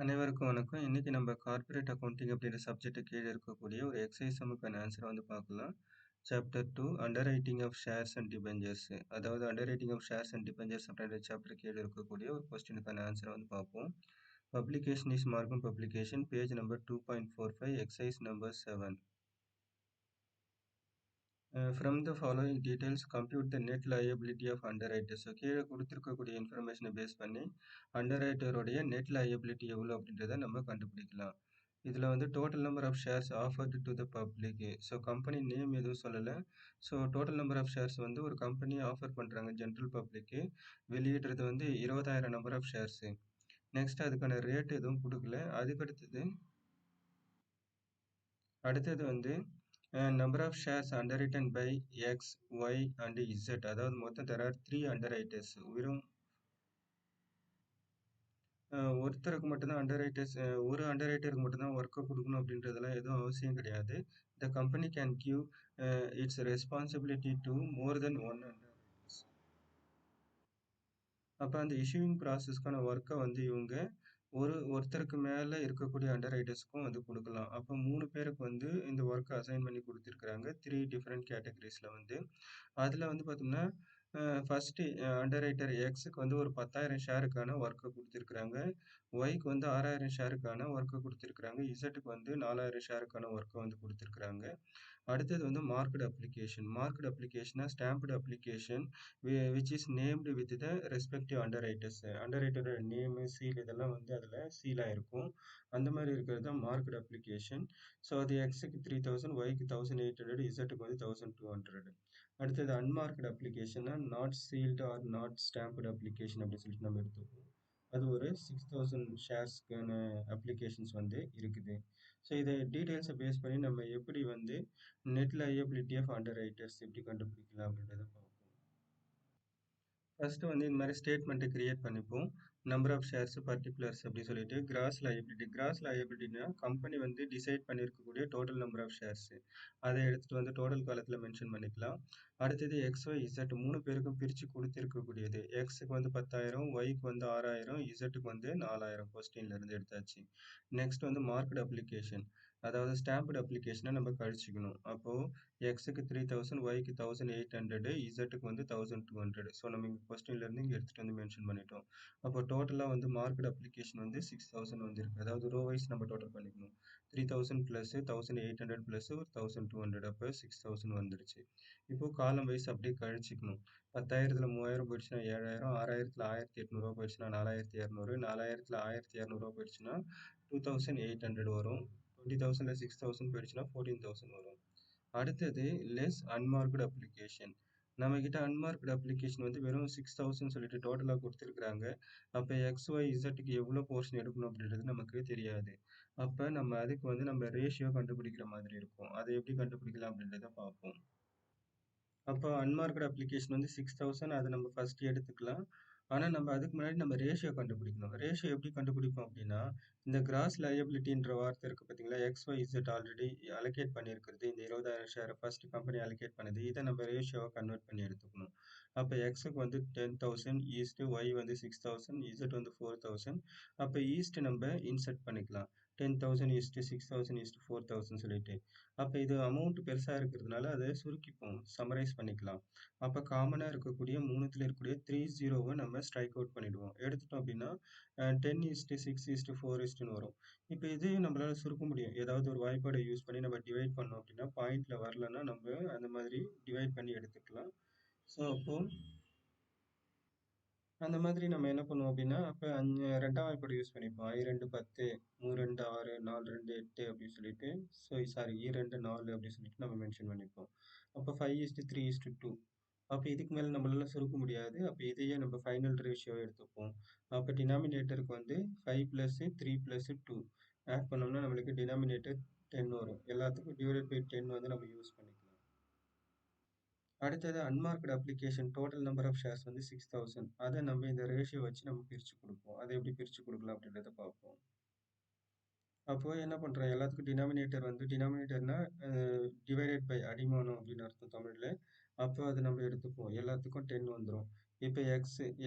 அனைவருக்கும் வணக்கம். இன்னைக்கு நம்ம கார்ப்பரேட் அக்கவுண்டிங் அப்படின்ற சப்ஜெக்ட் கீழே இருக்கக்கூடிய ஒரு எக்ஸசைஸ் சம்முக்கான ஆன்சரை வந்து பார்க்கலாம். Chapter 2 underwriting of shares and debentures. அதாவது underwriting of shares and debentures அப்படின்ற சாப்டர் கீழே இருக்கக்கூடிய ஒரு கொஸ்டினுக்கான ஆன்சரை வந்து பார்ப்போம். பப்ளிகேஷன் இஸ் மார்க்கம் publication, page number 2.45, exercise number 7. From the following details, compute the net liability of underwriter. So கீழே கொடுத்துருக்கக்கூடிய இன்ஃபர்மேஷனை பேஸ் பண்ணி அண்டர்ரைட்டருடைய நெட் liability எவ்வளோ அப்படின்றத நம்ம கண்டுபிடிக்கலாம். இதில் வந்து total number of shares offered to the public. So company name எதுவும் சொல்லலை. So total number of shares வந்து ஒரு கம்பெனி ஆஃபர் பண்ணுறாங்க ஜென்ரல் பப்ளிக்கு. வெளியிடுறது வந்து 20,000 நம்பர் ஆஃப் ஷேர்ஸு. நெக்ஸ்ட் அதுக்கான ரேட் எதுவும் கொடுக்கல. அடுத்தது வந்து number of shares underwritten by X, Y and Z. அதாவது மொத்தம் there are 3 underwriters. வெறும் ஒருத்தருக்கு மட்டும்தான் அண்டர்ரைட்டர்ஸ், ஒரு அண்டர்ரைட்டருக்கு மட்டும்தான் ஒர்க்கை கொடுக்கணும் அப்படின்றதெல்லாம் எதுவும் அவசியம் கிடையாது. The company can give its responsibility to more than one underwriters. அப்போ அந்த இஷ்யூவிங் ப்ராசஸ்க்கான ஒர்க்கை வந்து இவங்க ஒருத்தருக்கு மேலே இருக்கக்கூடிய அண்டர்ரைட்டர்ஸ்க்கும் வந்து கொடுக்கலாம். அப்போ 3 பேருக்கு வந்து இந்த ஒர்க்கை அசைன் பண்ணி கொடுத்துருக்குறாங்க 3 டிஃப்ரெண்ட் கேட்டகரிஸில் வந்து. அதில் வந்து பார்த்தோம்னா ஃபஸ்ட்டு அண்டர்ரைட்டர் எக்ஸுக்கு வந்து ஒரு 10,000 ஷேருக்கான ஒர்க்கை கொடுத்துருக்குறாங்க. ஒய்க்கு வந்து 6,000 ஷேருக்கான ஒர்க்கை கொடுத்துருக்குறாங்க. இசட்டுக்கு வந்து 4,000 ஷேருக்கான ஒர்க்கை வந்து கொடுத்துருக்குறாங்க. அடுத்தது வந்து மார்க்டு அப்ளிகேஷன். மார்க்டு அப்ளிகேஷனா stamped application which is named with the respective underwriters. அண்டர்ரைட்டரோட நேமு, சீல் இதெல்லாம் வந்து அதில் சீலாக இருக்கும். அந்த மாதிரி இருக்கிறது தான் மார்க்டு அப்ளிகேஷன். ஸோ அது எக்ஸுக்கு 3,000, ஒய்க்கு 1,800, இசட்டுக்கு வந்து 1,200. அடுத்தது அன்மார்க்டு அப்ளிகேஷனா not sealed or not stamped application அப்படின்னு சொல்லிட்டு நம்ம எடுத்துப்போம். அது ஒரு 6,000 ஷேர்ஸ்க்கான அப்ளிகேஷன்ஸ் வந்து இருக்குது. ஸோ இதை டீட்டெயில்ஸை பேஸ் பண்ணி நம்ம எப்படி வந்து நெட் லையபிலிட்டி ஆஃப் அண்டர்ரைட்டர்ஸ் எப்படி கண்டுபிடிக்கலாம் அப்படின்றத பார்ப்போம். ஃபர்ஸ்ட் வந்து இந்த மாதிரி ஸ்டேட்மெண்ட்டை கிரியேட் பண்ணிப்போம். நம்பர் ஆஃப் ஷேர்ஸ் பர்டிகுலர்ஸ் அப்படி சொல்லிட்டு கிராஸ் லயபிலிட்டி. கிராஸ் லயபிலிட்டினா கம்பெனி வந்து டிசைட் பண்ணியிருக்கக்கூடிய டோட்டல் நம்பர் ஆஃப் ஷேர்ஸ் அதை எடுத்துட்டு வந்து டோட்டல் காலத்தில் மென்ஷன் பண்ணிக்கலாம். அடுத்தது எக்ஸ், ஒய், இசட் 3 பேருக்கும் பிரித்து கொடுத்துருக்கக்கூடியது. எக்ஸுக்கு வந்து 10,000, ஒய்க்கு வந்து 6,000, இசட்டுக்கு வந்து 4,000 கொஸ்டின்ல இருந்து எடுத்தாச்சு. நெக்ஸ்ட் வந்து மார்க்டு அப்ளிகேஷன், அதாவது ஸ்டாம்ப்டு அப்ளிகேஷனை நம்ம கழிச்சிக்கணும். அப்போது எக்ஸுக்கு 3,000, ஒய்க்கு 1,800, இசட்டுக்கு வந்து 1,200. ஸோ நம்ம இங்கே கொஸ்டின்லேருந்து இங்கே எடுத்துகிட்டு வந்து மென்ஷன் பண்ணிட்டோம். அப்போ டோட்டலாக வந்து மார்க்கெட் அப்ளிகேஷன் வந்து 6,000 வந்துருக்கு. அதாவது ரோ வைஸ் நம்ம டோட்டல் பண்ணிக்கணும். 3,000 ப்ளஸ் 1,800 ப்ளஸ் ஒரு 1,200, அப்போ 6,000 வந்துருச்சு. இப்போ காலம் வைஸ் அப்படியே கழிச்சிக்கணும். 10,000ல் 3,000 போயிடுச்சுன்னா 7,000, 6,000ல் 1,800 போயிடுச்சுன்னா 4,200, 4,000ல் 1,200 போயிடுச்சுன்னா 2,800 வரும். 20,000ல் 6,000 போயிடுச்சுன்னா 14,000 வரும். அடுத்தது லெஸ் அன்மார்க்டு அப்ளிகேஷன். நம்ம கிட்ட அன்மார்க்டு அப்ளிகேஷன் வந்து வெறும் 6,000 சொல்லிட்டு டோட்டலாக கொடுத்துருக்குறாங்க. அப்போ எக்ஸ், ஒய், இசட்டுக்கு எவ்வளோ போர்ஷன் எடுக்கணும் அப்படின்றது நமக்கு தெரியாது. அப்போ நம்ம அதுக்கு வந்து நம்ம ரேஷியோ கண்டுபிடிக்கிற மாதிரி இருக்கும். அதை எப்படி கண்டுபிடிக்கலாம் அப்படின்றத பார்ப்போம். அப்போ அன்மார்க்டு அப்ளிகேஷன் வந்து 6,000, அதை நம்ம ஃபர்ஸ்ட் எடுத்துக்கலாம். ஆனால் நம்ம அதுக்கு முன்னாடி நம்ம ரேஷியோ கண்டுபிடிக்கணும். ரேஷியோ எப்படி கண்டுபிடிப்போம் அப்படின்னா, இந்த கிராஸ் லயபிலிட்டின்ற வார்த்தை இருக்குது பார்த்தீங்களா, X, Y, Z already allocate பண்ணியிருக்கிறது. இந்த 20,000 ஷேரை ஃபர்ஸ்ட் கம்பெனி அலோகேட் பண்ணுது. இதை நம்ம ரேஷியோவை கன்வெர்ட் பண்ணி எடுத்துக்கணும். அப்போ எக்ஸுக்கு வந்து 10,000 ஈஸ்ட்டு, ஒய் வந்து 6,000, இசட் வந்து 4,000. அப்போ ஈஸ்ட் நம்ம இன்செர்ட் பண்ணிக்கலாம். 10,000 ஈஸ்ட்டு 6,000 ஈஸ்ட்டு 4,000 சொல்லிட்டு. அப்போ இது அமௌண்ட் பெருசாக இருக்கிறதுனால அதை சுருக்கிப்போம், சமரைஸ் பண்ணிக்கலாம். அப்போ காமனாக இருக்கக்கூடிய 3த்துல இருக்கக்கூடிய 30வை நம்ம ஸ்ட்ரைக் அவுட் பண்ணிடுவோம். எடுத்துட்டோம் அப்படின்னா 10:6:4 வரும். இப்போ இதையும் நம்மளால சுருக்க முடியும். ஏதாவது ஒரு வாய்ப்பாடை யூஸ் பண்ணி நம்ம டிவைட் பண்ணோம் அப்படின்னா பாயிண்ட்ல வரலன்னா நம்ம அந்த மாதிரி டிவைட் பண்ணி எடுத்துக்கலாம். ஸோ அப்போ அந்த மாதிரி நம்ம என்ன பண்ணுவோம் அப்படின்னா, அப்போ 2ஆம் வாய்ப்பாடு யூஸ் பண்ணிப்போம். I2 10, 3 6, 4 8 அப்படின்னு சொல்லிட்டு, சாரி E2 4 அப்படின்னு சொல்லிட்டு நம்ம மென்ஷன் பண்ணிப்போம். அப்போ 5:3:2. அப்போ இதுக்கு மேலே நம்மளால சுருக்க முடியாது. அப்போ இதையே நம்ம ஃபைனல் ரேஷியோ எடுத்துப்போம். அப்போ டினாமினேட்டருக்கு வந்து 5 + 3 + 2 ஆட் பண்ணோம்னா நம்மளுக்கு டினாமினேட்டர் 10 வரும். எல்லாத்துக்கும் டிவைடட் பை 10 வந்து நம்ம யூஸ் பண்ணிக்கலாம். அடுத்தது unmarked application total number of shares வந்து 6,000. அதை நம்ம இந்த ரேஷியோ வச்சு நம்ம பிரித்து கொடுப்போம். அதை எப்படி பிரித்து கொடுக்கலாம் அப்படின்றத பார்ப்போம். அப்போ என்ன பண்ணுறோம், எல்லாத்துக்கும் டினாமினேட்டர்னா டிவைடட் பை அடிமானம் அப்படின்னு அர்த்தம் தமிழில். அப்போ அதை நம்ம எடுத்துப்போம். எல்லாத்துக்கும் 10 வந்துடும். இப்போ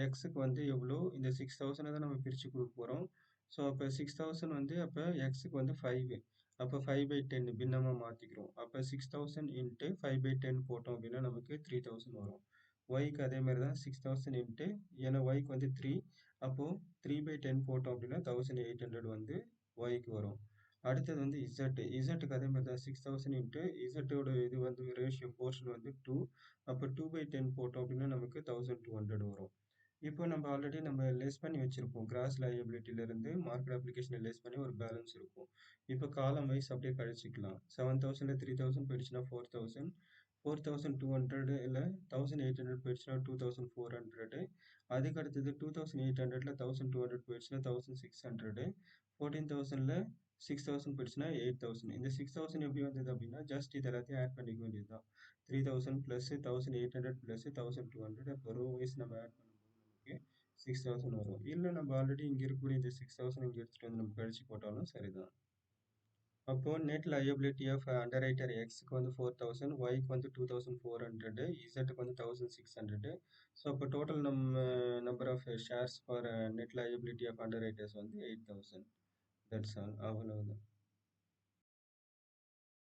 எக்ஸுக்கு வந்து எவ்வளோ, இந்த 6,000 தான் நம்ம பிரித்து கொடுக்க போகிறோம். ஸோ அப்போ 6000 வந்து அப்போ எக்ஸுக்கு வந்து 5 அப்போ 5/10 பின்னமாக மாற்றிக்கிறோம். அப்போ 6000 இன்ட்டு 5/10 போட்டோம் அப்படின்னா நமக்கு 3000 வரும். ஒய்க்கு அதே மாதிரி தான் 6000 இன்ட்டு ஏன்னா ஒய்க்கு வந்து 3 அப்போது 3/10 போட்டோம் அப்படின்னா 1800 வந்து ஒய்க்கு வரும். அடுத்தது வந்து இசட்டுக்கு அதே மாதிரி தான் 6000 இன்ட்டு இசட்டோட இது வந்து ரேஷியோ போர்ஷன் வந்து 2 அப்போ 2/10 போட்டோம் அப்படின்னா நமக்கு 1200 வரும். இப்போ நம்ம ஆல்ரெடி நம்ம லெஸ் பண்ணி வச்சிருப்போம் கிராஸ் லைபிலிட்டியிலேருந்து மார்க்கெட் அப்ளிகேஷனை லெஸ் பண்ணி ஒரு பேலன்ஸ் இருக்கும். இப்போ காலம் வைஸ் அப்படியே கழிச்சிக்கலாம். 7000 3000 போயிடுச்சுன்னா 4000 4200 இல்லை 1800 போயிடுச்சுன்னா 2400 அதுக்கு அடுத்தது 2800ல் 1200 போயிடுச்சுன்னா 1600 14000ல் 6000 போயிடுச்சுன்னா 8000 இந்த 6000 எப்படி வந்தது அப்படின்னா ஜஸ்ட் இது எல்லாத்தையும் ஆட் பண்ணிக்க வேண்டியது தான் 3000 ப்ளஸ் 1800 ப்ளஸ் 1200 அப்போ ரோ வைஸ் நம்ம ஆட் பண்ணும்போது நமக்கு 6000 வரும். இல்லை நம்ம ஆல்ரெடி இங்கே இருக்கக்கூடிய இந்த 6000 இங்கே எடுத்துகிட்டு வந்து நம்ம கழிச்சு போட்டாலும் சரிதான். அப்போ நெட் லயபிலிட்டி ஆஃப் அண்டர்ரைட்டர் எக்ஸுக்கு வந்து 4000 ஒய்க்கு வந்து 2400 இசட்டுக்கு வந்து 1600 ஸோ அப்போ total number of shares for net liability of underwriters வந்து 8000 தட்ஸ் ஆல் அவ்வளவுதான்.